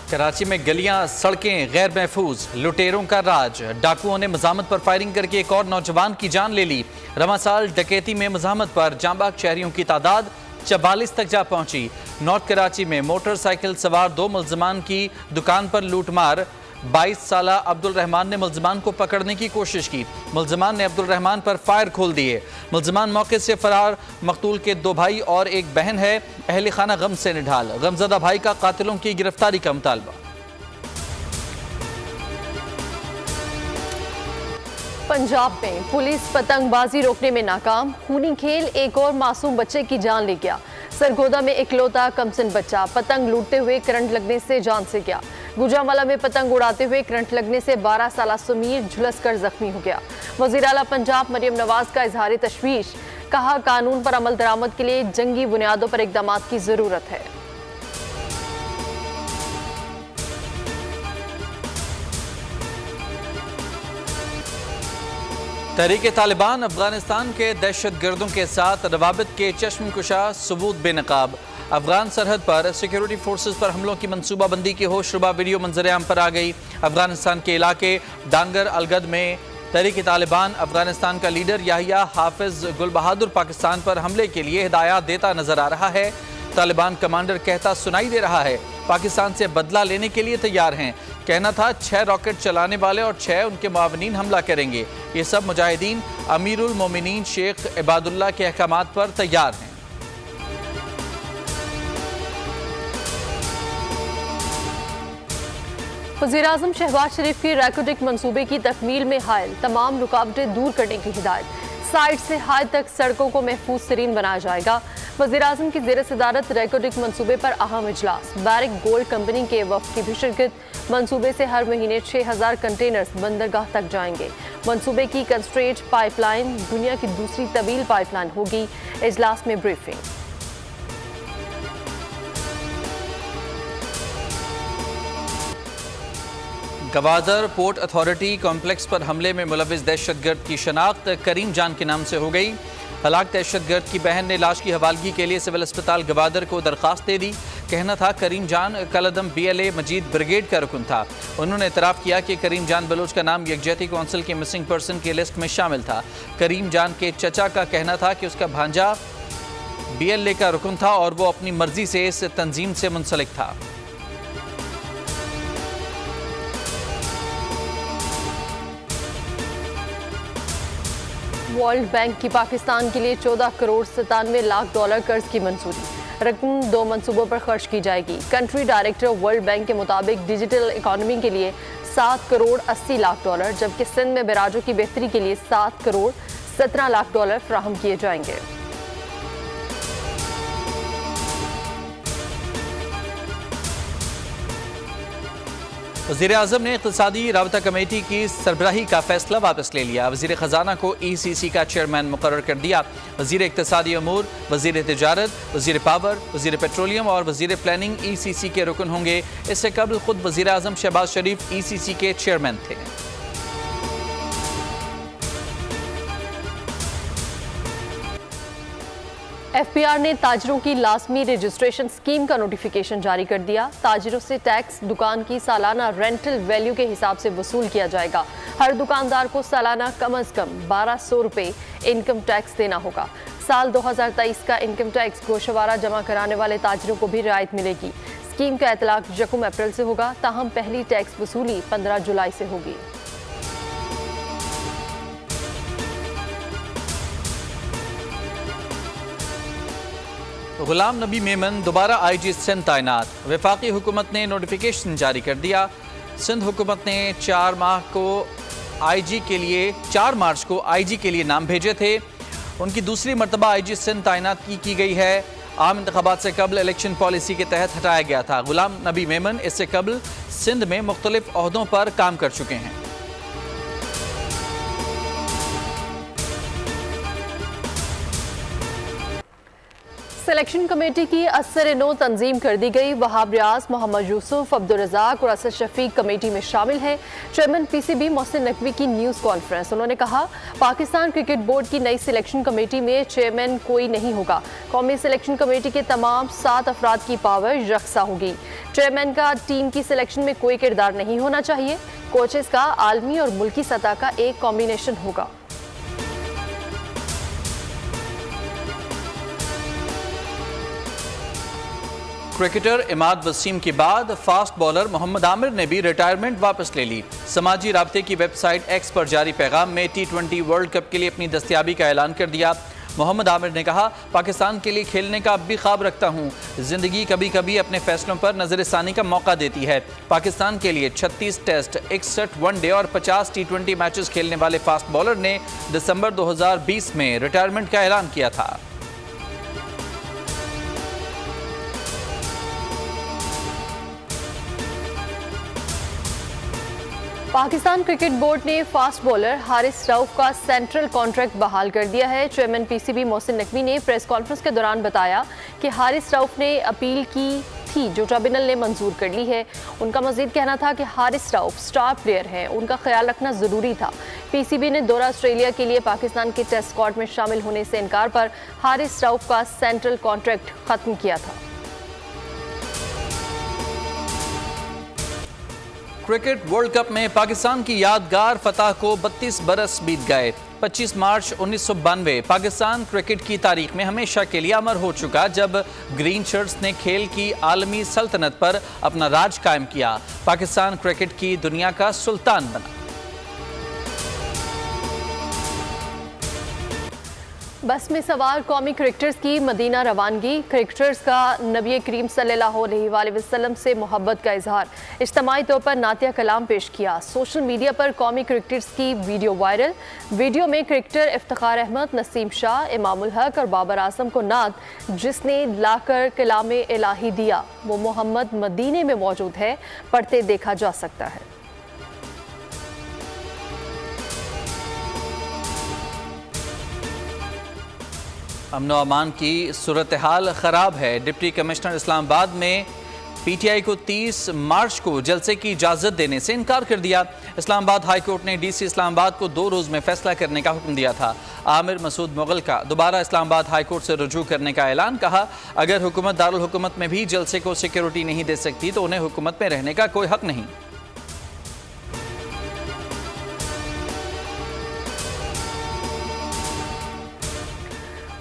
कराची में गलियां सड़कें गैर महफूज, लुटेरों का राज। डाकुओं ने मजामत पर फायरिंग करके एक और नौजवान की जान ले ली। रवां साल डकैती में मजामत पर जांबाग शहरियों की तादाद 44 तक जा पहुंची। नॉर्थ कराची में मोटरसाइकिल सवार 2 मुल्जिमान की दुकान पर लूटमार। 22 साला अब्दुल रहमान ने मुल्जिमान को पकड़ने की कोशिश की। मुल्जिमान ने अब्दुल रहमान पर फायर खोल दिए। मुल्जिमान मौके से फरार। मकतूल के 2 भाई और एक बहन है। अहले खाना गम से निढाल। गमजदा भाई का कातिलों की गिरफ्तारी का मुतालबा। पंजाब में पुलिस पतंगबाजी रोकने में नाकाम। खूनी खेल एक और मासूम बच्चे की जान ले गया। सरगोदा में इकलौता कमसिन बच्चा पतंग लूटते हुए करंट लगने से जान से गया। गुजरांवाला में पतंग उड़ाते हुए करंट लगने से 12 साला सुमीर झुलस कर जख्मी हो गया। वज़ीर आला पंजाब मरियम नवाज का इजहार तशवीश। कहा, कानून पर अमल दरामद के लिए जंगी बुनियादों पर इकदाम की जरूरत है। तहरीक तालिबान अफगानिस्तान के दहशतगर्दों के साथ रवाबित के चश्मकुशा सबूत बेनकाब। अफगान सरहद पर सिक्योरिटी फोर्सेस पर हमलों की मनसूबाबंदी की होशरुबा वीडियो मंजर-ए-आम पर आ गई। अफगानिस्तान के इलाके डांगर अलगद में तहरीक तालिबान अफगानिस्तान का लीडर याहिया हाफिज गुल बहादुर पाकिस्तान पर हमले के लिए हिदायत देता नजर आ रहा है। तालिबान कमांडर कहता सुनाई दे रहा है, पाकिस्तान से बदला लेने के लिए तैयार हैं। कहना था 6 रॉकेट चलाने वाले और 6 उनके मुआवनीन हमला करेंगे। ये सब मुजाहिदीन अमीरुल मोमिनीन शेख इबादुल्लाह के अहकामात पर तैयार हैं। वज़ीर आज़म शहबाज शरीफ की रैकोडिक मंसूबे की तकमील में हायल, तमाम रुकावटें दूर करने की हिदायत। साइड से हाई तक सड़कों को महफूज तरीन बनाया जाएगा। वज़ीर आज़म की ज़ेर सदारत रैकोडिक मंसूबे पर अहम इजलास। बैरिक गोल्ड कंपनी के वफ़द की भी शिरकत। मंसूबे से हर महीने 6000 कंटेनर्स बंदरगाह तक जाएंगे। मंसूबे की कंस्ट्रेट पाइपलाइन दुनिया की दूसरी तवील पाइपलाइन होगी। इजलास में briefing. Gwadar port authority complex पर हमले में मुलविस दहशतगर्द की शनाख्त करीम जान के नाम से हो गई। हलाक दहशतगर्द की बहन ने लाश की हवालगी के लिए सिविल अस्पताल गवादर को दरख्वास्त दे दी। कहना था करीम जान कलदम BLA मजीद ब्रिगेड का रुकन था। उन्होंने इतराफ़ किया कि करीम जान बलोच का नाम यकजहती कौंसिल के मिसिंग पर्सन की लिस्ट में शामिल था। करीम जान के चचा का कहना था कि उसका भांजा BLA का रुकन था और वो अपनी मर्जी से इस तंजीम से मुंसलिक था। वर्ल्ड बैंक की पाकिस्तान के लिए 14 करोड़ 97 लाख डॉलर कर्ज की मंजूरी। रकम 2 मंसूबों पर खर्च की जाएगी। कंट्री डायरेक्टर वर्ल्ड बैंक के मुताबिक डिजिटल इकॉनमी के लिए 7 करोड़ 80 लाख डॉलर, जबकि सिंध में बराजों की बेहतरी के लिए 7 करोड़ 17 लाख डॉलर फराहम किए जाएंगे। वज़ीर आज़म ने इक़्तिसादी राबता कमेटी की सरबराही का फैसला वापस ले लिया। वज़ीर ख़जाना को ECC का चेयरमैन मुकर्रर कर दिया। वज़ीर इक़्तिसादी अमूर, वज़ीर तिजारत, वज़ीर पावर, वज़ीर पेट्रोलियम और वज़ीर प्लानिंग ECC के रुकन होंगे। इससे कबल खुद वज़ीर आज़म शहबाज शरीफ ECC के चेयरमैन थे। FPR ने ताजरों की लाजमी रजिस्ट्रेशन स्कीम का नोटिफिकेशन जारी कर दिया। ताजरों से टैक्स दुकान की सालाना रेंटल वैल्यू के हिसाब से वसूल किया जाएगा। हर दुकानदार को सालाना कम अज़ कम 1200 रुपये इनकम टैक्स देना होगा। साल 2023 का इनकम टैक्स गोशवारा जमा कराने वाले ताजरों को भी रियायत मिलेगी। स्कीम का इतलाक 1 अप्रैल से होगा, ताहम पहली टैक्स वसूली 15 जुलाई से होगी। गुलाम नबी मेमन दोबारा IG सिंध तैनात। वफाकी हुकूमत ने नोटिफिकेशन जारी कर दिया। सिंध हुकूमत ने 4 मार्च को IG के लिए नाम भेजे थे। उनकी दूसरी मरतबा IG सिंध तैनात की गई है। आम इंतखाबात से कबल इलेक्शन पॉलिसी के तहत हटाया गया था। गुलाम नबी मेमन इससे कबल सिंध में मुख्तलिफ ओहदों पर काम कर चुके हैं। सिलेक्शन कमेटी की असर-ए-नौ तंजीम कर दी गई। वहाब रियाज, मोहम्मद यूसुफ, अब्दुल रज़ाक और असद शफीक कमेटी में शामिल है। चेयरमैन PCB मोहसिन नकवी की न्यूज़ कॉन्फ्रेंस। उन्होंने कहा, पाकिस्तान क्रिकेट बोर्ड की नई सिलेक्शन कमेटी में चेयरमैन कोई नहीं होगा। कौमी सिलेक्शन कमेटी के तमाम 7 अफराद की पावर यकसा होगी। चेयरमैन का टीम की सिलेक्शन में कोई किरदार नहीं होना चाहिए। कोचेस का आलमी और मुल्की सतह का एक कॉम्बिनेशन होगा। क्रिकेटर इमाद वसीम के बाद फास्ट बॉलर मोहम्मद आमिर ने भी रिटायरमेंट वापस ले ली। समाजी राब्ते की वेबसाइट एक्स पर जारी पैगाम में T20 वर्ल्ड कप के लिए अपनी दस्तयाबी का ऐलान कर दिया। मोहम्मद आमिर ने कहा, पाकिस्तान के लिए खेलने का अब भी ख्वाब रखता हूं। जिंदगी कभी कभी अपने फैसलों पर नजरसानी का मौका देती है। पाकिस्तान के लिए 36 टेस्ट, 61 वनडे और 50 T20 मैचेस खेलने वाले फास्ट बॉलर ने दिसंबर 2020 में रिटायरमेंट का ऐलान किया था। पाकिस्तान क्रिकेट बोर्ड ने फास्ट बॉलर हारिस रऊफ का सेंट्रल कॉन्ट्रैक्ट बहाल कर दिया है। चेयरमैन PCB मोहसिन नकवी ने प्रेस कॉन्फ्रेंस के दौरान बताया कि हारिस रऊफ ने अपील की थी जो ट्रिब्यूनल ने मंजूर कर ली है। उनका मजीद कहना था कि हारिस रऊफ स्टार प्लेयर हैं, उनका ख्याल रखना ज़रूरी था। PCB ने दौरा ऑस्ट्रेलिया के लिए पाकिस्तान के टेस्ट स्क्वाड में शामिल होने से इनकार पर हारिस रऊफ का सेंट्रल कॉन्ट्रैक्ट ख़त्म किया था। क्रिकेट वर्ल्ड कप में पाकिस्तान की यादगार फतह को 32 बरस बीत गए। 25 मार्च 1992 पाकिस्तान क्रिकेट की तारीख में हमेशा के लिए अमर हो चुका, जब ग्रीन शर्ट्स ने खेल की आलमी सल्तनत पर अपना राज कायम किया। पाकिस्तान क्रिकेट की दुनिया का सुल्तान बना। बस में सवार कौमी क्रिकेटर्स की मदीना रवानगी। क्रिकेटर्स का नबी करीम सल्लल्लाहु अलैहि वसल्लम से मोहब्बत का इजहार। इज्तिमाई तौर पर नातिया कलाम पेश किया। सोशल मीडिया पर कौमी क्रिकेटर्स की वीडियो वायरल। वीडियो में क्रिकेटर इफ्तिखार अहमद, नसीम शाह, इमामुल हक और बाबर आजम को नात जिसने लाकर कलाम इलाही दिया वो मोहम्मद मदीने में मौजूद है, पढ़ते देखा जा सकता है। अमन व अमान की सूरत हाल ख़राब है। डिप्टी कमिश्नर इस्लामाबाद में PTI को 30 मार्च को जलसे की इजाज़त देने से इनकार कर दिया। इस्लामाबाद हाई कोर्ट ने DC इस्लामाबाद को 2 रोज़ में फैसला करने का हुक्म दिया था। आमिर मसूद मुगल का दोबारा इस्लामाबाद हाई कोर्ट से रुजू करने का ऐलान। कहा, अगर हुकूमत दारुल हुकूमत में भी जलसे को सिक्योरिटी नहीं दे सकती तो उन्हें हुकूमत में रहने का कोई हक नहीं।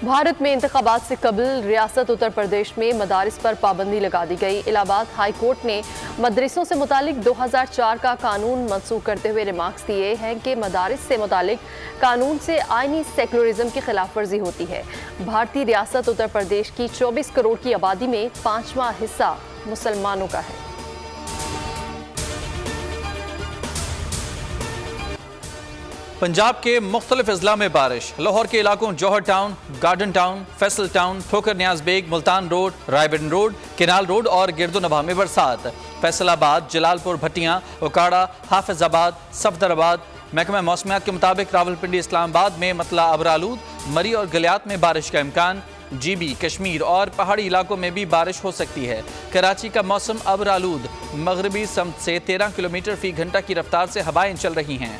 भारत में इंतखाबात से कबल रियासत उत्तर प्रदेश में मदारिस पर पाबंदी लगा दी गई। इलाहाबाद हाई कोर्ट ने मदरसों से मुतालिक 2004 का कानून मनसूख करते हुए रिमार्क्स दिए हैं कि मदारिस से मुतालिक कानून से आईनी सेकुलरिज्म की खिलाफ वर्जी होती है। भारतीय रियासत उत्तर प्रदेश की 24 करोड़ की आबादी में 5वां हिस्सा मुसलमानों का है। पंजाब के मुख्तलिफ अजला में बारिश। लाहौर के इलाकों Johar town, garden town, Faisal town, Thokar Niaz Baig, Multan road, रायबन रोड, केनाल रोड और गिरदोनवा में बरसात। फैसलाबाद, जलालपुर, भटियां, उकाड़ा, हाफिजाबाद, सफदराबाद। महकमा मौसमियात के मुताबिक रावलपिंडी, इस्लामाबाद में मतला अबरालूद, मरी और गलियात में बारिश का इम्कान। GB, कश्मीर और पहाड़ी इलाकों में भी बारिश हो सकती है। कराची का मौसम अबरालूद। मगरबी समत से 13 किलोमीटर फी घंटा की रफ्तार से हवाएं चल रही हैं।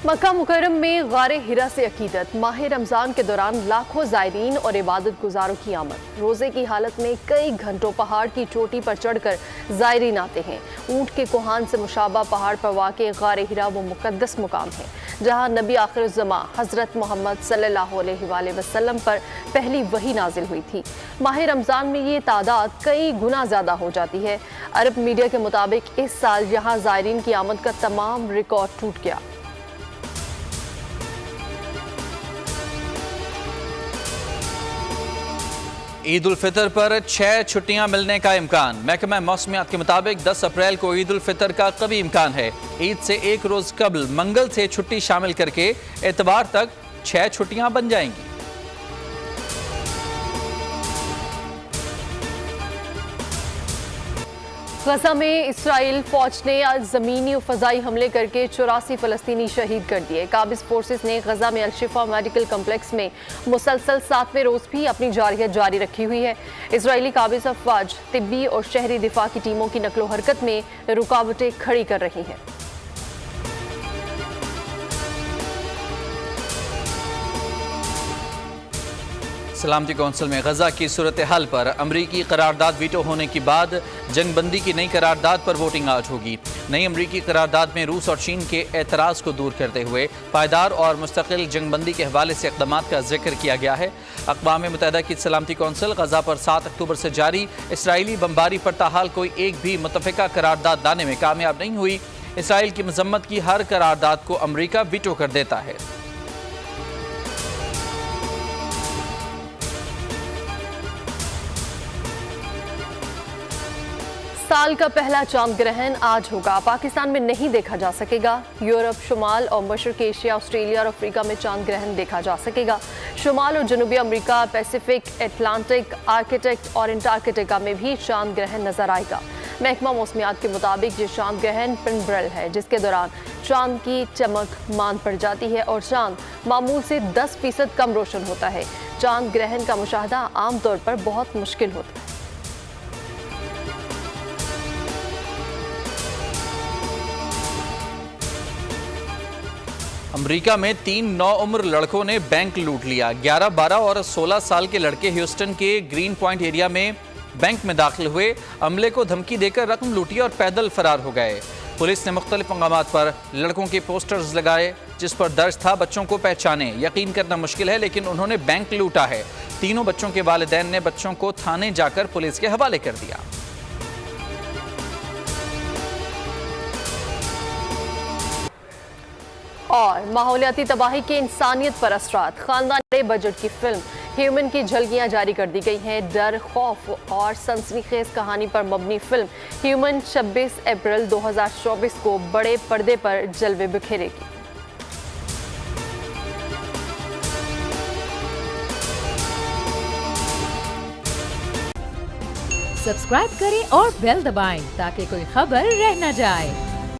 मक्का मुकर्रम में गारे हिरा से अकीदत। माह रमज़ान के दौरान लाखों ज़ायरीन और इबादत गुजारों की आमद। रोज़े की हालत में कई घंटों पहाड़ की चोटी पर चढ़कर ज़ायरीन आते हैं। ऊँट के कोहान से मुशाबा पहाड़ पर वाक़े गारे हिरा वो मुक़द्दस मुकाम है जहाँ नबी आखिर-उज़्ज़मा हज़रत मोहम्मद सल्लल्लाहु अलैहि वसल्लम पर पहली वही नाजिल हुई थी। माह रमज़ान में ये तादाद कई गुना ज़्यादा हो जाती है। अरब मीडिया के मुताबिक इस साल यहाँ ज़ायरीन की आमद का तमाम रिकॉर्ड टूट गया। ईद उल फितर पर 6 छुट्टियां मिलने का इम्कान। महकमा मौसमियात के मुताबिक 10 अप्रैल को ईद उल फितर का कभी इम्कान है। ईद से एक रोज कबल मंगल से छुट्टी शामिल करके इतवार तक 6 छुट्टियां बन जाएंगी। गजा में इसराइल फौज ने आज ज़मीनी और फ़ज़ाई हमले करके 84 फ़लस्तीनी शहीद कर दिए। काबिज़ फोर्सेस ने गजा में अल-शिफा मेडिकल कम्प्लेक्स में मुसलसल 7वें रोज़ भी अपनी जारहियत जारी रखी हुई है। इसराइली काबिज़ अफवाज तिब्बी और शहरी दिफा की टीमों की नकलो हरकत में रुकावटें खड़ी कर रही हैं। सलामती कौंसिल में गजा की सूरत हाल पर अमरीकी करारदाद वीटो होने के बाद जंगबंदी की नई करारदाद पर वोटिंग आज होगी। नई अमरीकी करारदाद में रूस और चीन के एतराज़ को दूर करते हुए पायदार और मुस्तकिल जंगबंदी के हवाले से इक़दामात का जिक्र किया गया है। अक़वाम मुत्तहिदा की सलामती कौंसिल गजा पर 7 अक्टूबर से जारी इसराइली बमबारी पर ताहाल कोई एक भी मुतफ़िका करारदाद लाने में कामयाब नहीं हुई। इसराइल की मजम्मत की हर करारदाद को अमरीका वीटो कर देता है। साल का पहला चांद ग्रहण आज होगा। पाकिस्तान में नहीं देखा जा सकेगा। यूरोप, शुमाल और मशरक़ी एशिया, ऑस्ट्रेलिया और अफ्रीका में चांद ग्रहण देखा जा सकेगा। शुमाल और जनूबी अमेरिका, पैसिफिक, अटलांटिक, आर्कटिक और अंटार्कटिका में भी चांद ग्रहण नजर आएगा। महकमा मौसमियात के मुताबिक ये चांद ग्रहण पिंबरल है, जिसके दौरान चांद की चमक मांद पड़ जाती है और चांद मामूल से 10% कम रोशन होता है। चांद ग्रहण का मुशाहदा आमतौर पर बहुत मुश्किल होता है। अमेरिका में 3 नौउम्र लड़कों ने बैंक लूट लिया। 11, 12 और 16 साल के लड़के ह्यूस्टन के ग्रीन पॉइंट एरिया में बैंक में दाखिल हुए, अमले को धमकी देकर रकम लूटी और पैदल फरार हो गए। पुलिस ने मुख्तलिफ मकामात पर लड़कों के पोस्टर्स लगाए जिस पर दर्ज था बच्चों को पहचाने। यकीन करना मुश्किल है लेकिन उन्होंने बैंक लूटा है। तीनों बच्चों के वालिदैन ने बच्चों को थाने जाकर पुलिस के हवाले कर दिया। और माहौलियाती तबाही के इंसानियत पर असरात। खानदानी बजट की फिल्म ह्यूमन की झलकियां जारी कर दी गई हैं। डर, खौफ और सनसनीखेज कहानी पर मबनी फिल्म ह्यूमन 26 अप्रैल 2024 को बड़े पर्दे पर जलवे बिखेरेगी। सब्सक्राइब करें और बेल दबाएं ताकि कोई खबर रह न जाए।